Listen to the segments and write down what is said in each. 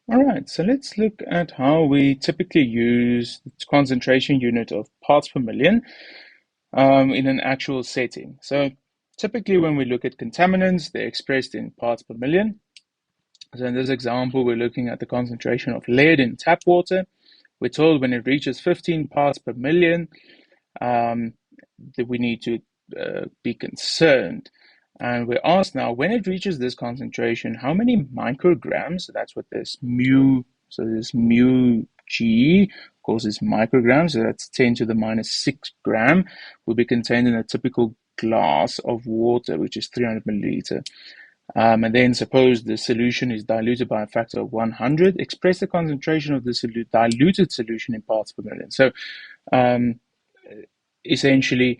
All right, so let's look at how we typically use the concentration unit of parts per million in an actual setting. So typically when we look at contaminants, they're expressed in parts per million. So in this example, we're looking at the concentration of lead in tap water. We're told when it reaches 15 parts per million, um, that we need to be concerned. And we're asked now, when it reaches this concentration, how many micrograms, so that's what this mu, so this mu G, of course, is micrograms, so that's 10 to the minus 6 gram, will be contained in a typical glass of water, which is 300 milliliter. And then suppose the solution is diluted by a factor of 100, express the concentration of the diluted solution in parts per million. So um, essentially,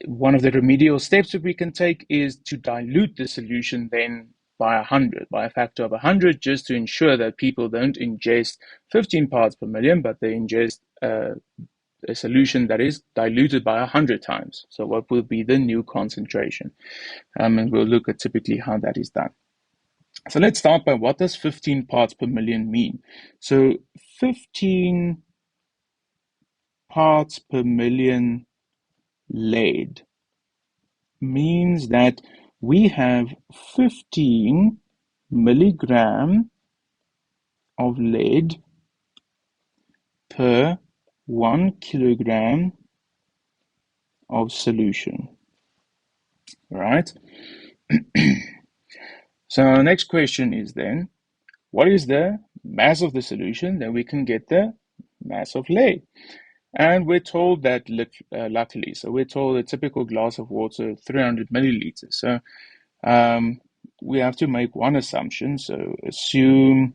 one of the remedial steps that we can take is to dilute the solution then by 100, by a factor of 100, just to ensure that people don't ingest 15 parts per million, but they ingest a solution that is diluted by 100 times. So what will be the new concentration? And we'll look at typically how that is done. So let's start by what does 15 parts per million mean? So 15 parts per million lead means that we have 15 milligram of lead per 1 kilogram of solution, right? So our next question is then, what is the mass of the solution? Then we can get the mass of lead. And we're told that, luckily, so we're told a typical glass of water, 300 milliliters. So we have to make one assumption. So assume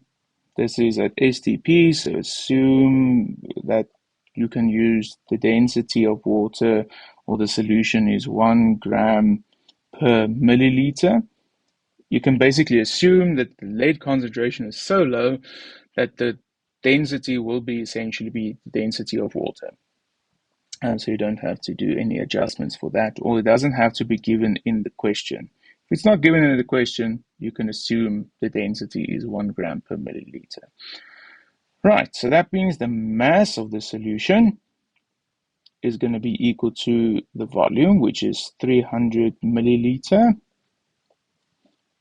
this is at STP. So assume that you can use the density of water or the solution is 1 gram per milliliter. You can basically assume that the lead concentration is so low that the density will be essentially be the density of water. And so you don't have to do any adjustments for that, or it doesn't have to be given in the question. If it's not given in the question, you can assume the density is 1 gram per milliliter. Right, so that means the mass of the solution is going to be equal to the volume, which is 300 milliliter,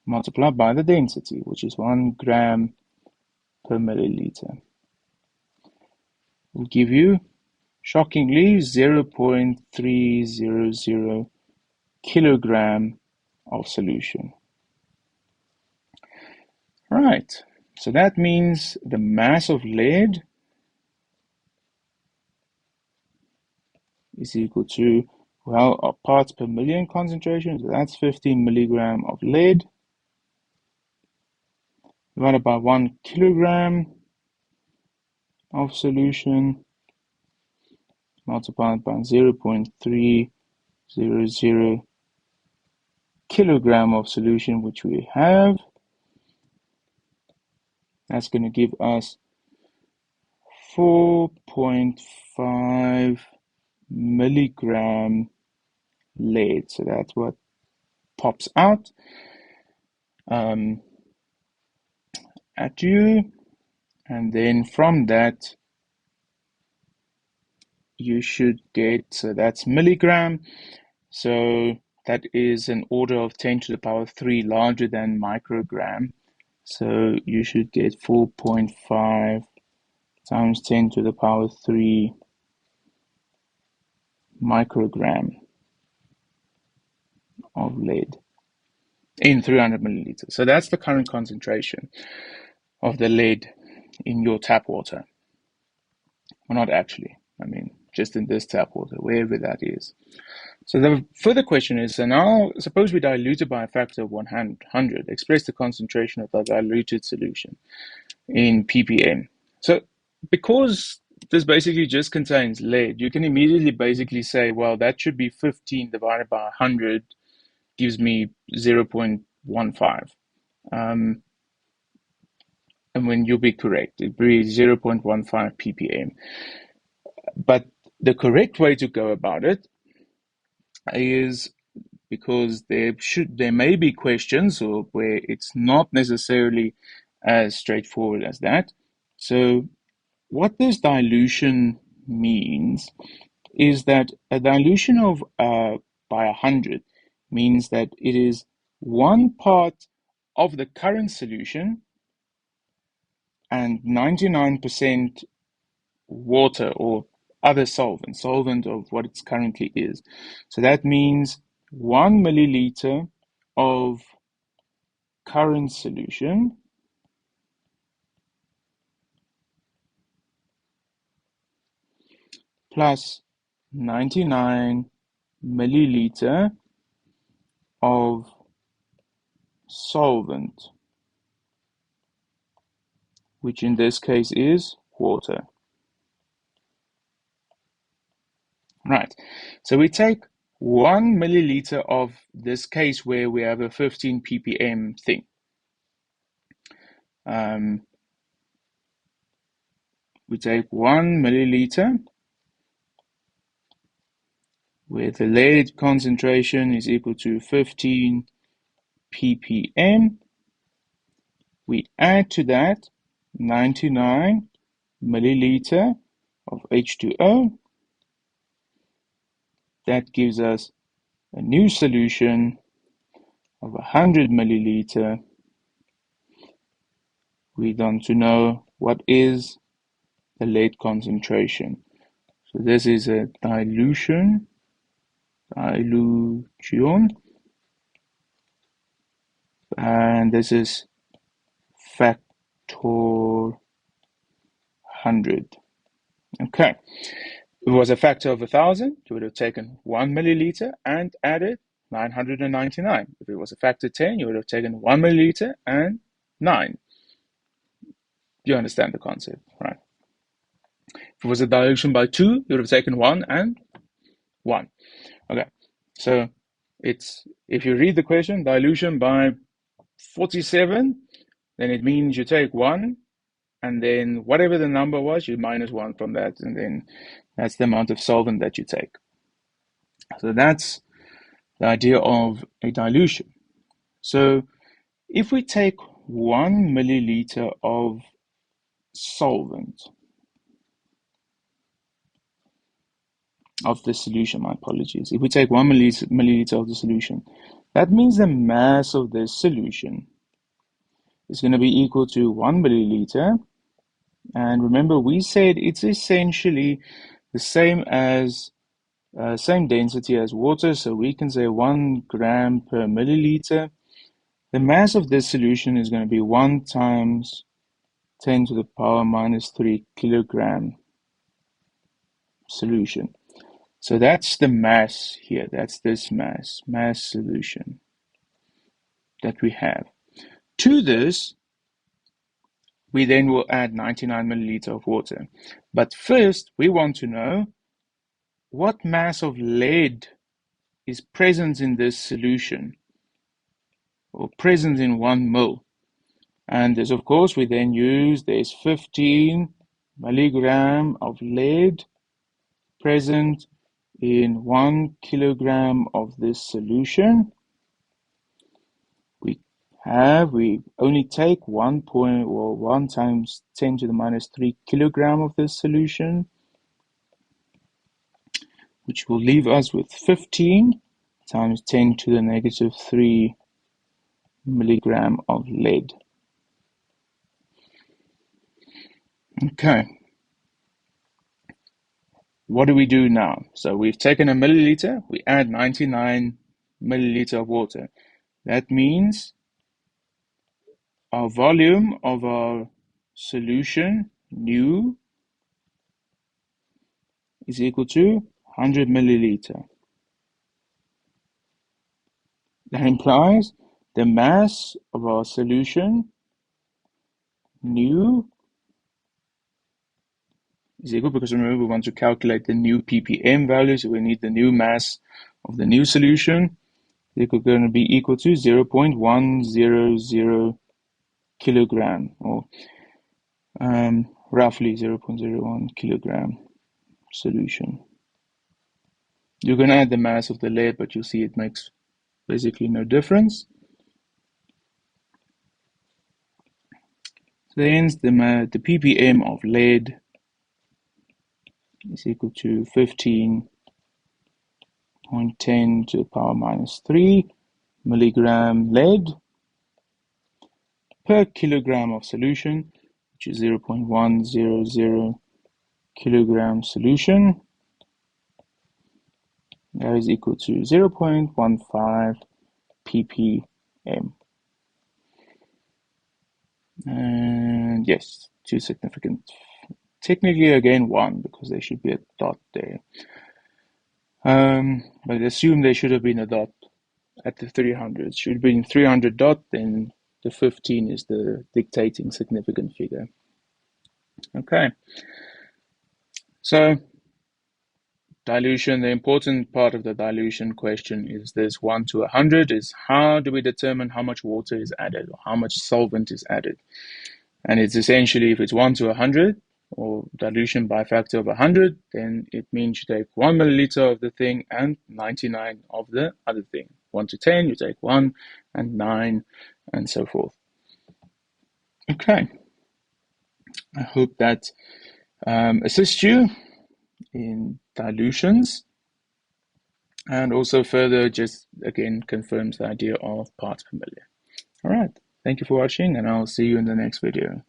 multiplied by the density, which is 1 gram per milliliter. Will give you, shockingly, 0.300 kilogram of solution. Right, so that means the mass of lead is equal to, well, our parts per million concentration, so that's 15 milligram of lead, divided by 1 kilogram of solution, multiplied by 0.300 kilogram of solution, which we have. That's going to give us 4.5 milligram lead. So that's what pops out at you. And then from that, you should get, so that's milligram. So that is an order of 10 to the power 3 larger than microgram. So you should get 4.5 times 10 to the power 3 microgram of lead in 300 milliliters. So that's the current concentration of the lead in your tap water. Well, not actually, I mean, just in this tap water, wherever that is. So the further question is, so now suppose we dilute it by a factor of 100, express the concentration of the diluted solution in ppm. So because this basically just contains lead, you can immediately basically say, well, that should be 15 divided by 100 gives me 0.15. And when you'll be correct, it'd be 0.15 ppm. But the correct way to go about it is, because there may be questions or where it's not necessarily as straightforward as that. So what this dilution means is that a dilution of by 100 means that it is 1 part of the current solution and 99% water or other solvent of what it currently is. So that means 1 milliliter of current solution plus 99 milliliter of solvent, which in this case is water. Right, so we take 1 milliliter of this case where we have a 15 ppm thing. We take 1 milliliter where the lead concentration is equal to 15 ppm. We add to that 99 milliliter of H2O. That gives us a new solution of 100 milliliter. We want to know what is the lead concentration. So this is a dilution, and this is factor 100. Okay, if it was a factor of 1,000, you would have taken 1 milliliter and added 999. If it was a factor 10, you would have taken 1 milliliter and 9. You understand the concept, right? If it was a dilution by 2, you would have taken 1 and 1. Okay, so it's, if you read the question, dilution by 47, then it means you take 1, and then whatever the number was, you minus 1 from that, and then that's the amount of solvent that you take. So that's the idea of a dilution. So if we take 1 milliliter of solvent, of the solution, my apologies. If we take 1 milliliter of the solution, that means the mass of this solution is going to be equal to 1 milliliter. And remember, we said it's essentially the same as same density as water, so we can say 1 gram per milliliter. The mass of this solution is going to be 1 times 10 to the power minus 3 kilogram solution. So that's the mass here. That's this mass solution that we have. To this, we then will add 99 milliliter of water. But first, we want to know what mass of lead is present in this solution, or present in 1 mol. And this, of course, we then use, there's 15 milligram of lead present in 1 kilogram of this solution. We only take 1 times 10 to the minus 3 kilogram of this solution, which will leave us with 15 times 10 to the negative 3 milligram of lead. Okay. What do we do now? So we've taken a milliliter, we add 99 milliliter of water. That means our volume of our solution, nu, is equal to 100 milliliter. That implies the mass of our solution, nu, is equal, because remember we want to calculate the new ppm value, so we need the new mass of the new solution. It's going to be equal to 0.100 kilogram, or roughly 0.01 kilogram solution. You're going to add the mass of the lead, but you'll see it makes basically no difference. So hence the ppm of lead is equal to 15.10 to the power minus 3 milligram lead per kilogram of solution, which is 0.100 kilogram solution. That is equal to 0.15 ppm. And yes, two significant. Technically, again, one, because there should be a dot there. But assume there should have been a dot at the 300. Should have been 300 dot, then the 15 is the dictating significant figure. Okay. So dilution, the important part of the dilution question is this 1 to 100 is how do we determine how much water is added or how much solvent is added? And it's essentially if it's 1 to 100 or dilution by a factor of 100, then it means you take 1 milliliter of the thing and 99 of the other thing. 1 to 10, you take 1 and 9 and so forth. Okay. I hope that assists you in dilutions and also further just again confirms the idea of parts per million. All right. Thank you for watching and I'll see you in the next video.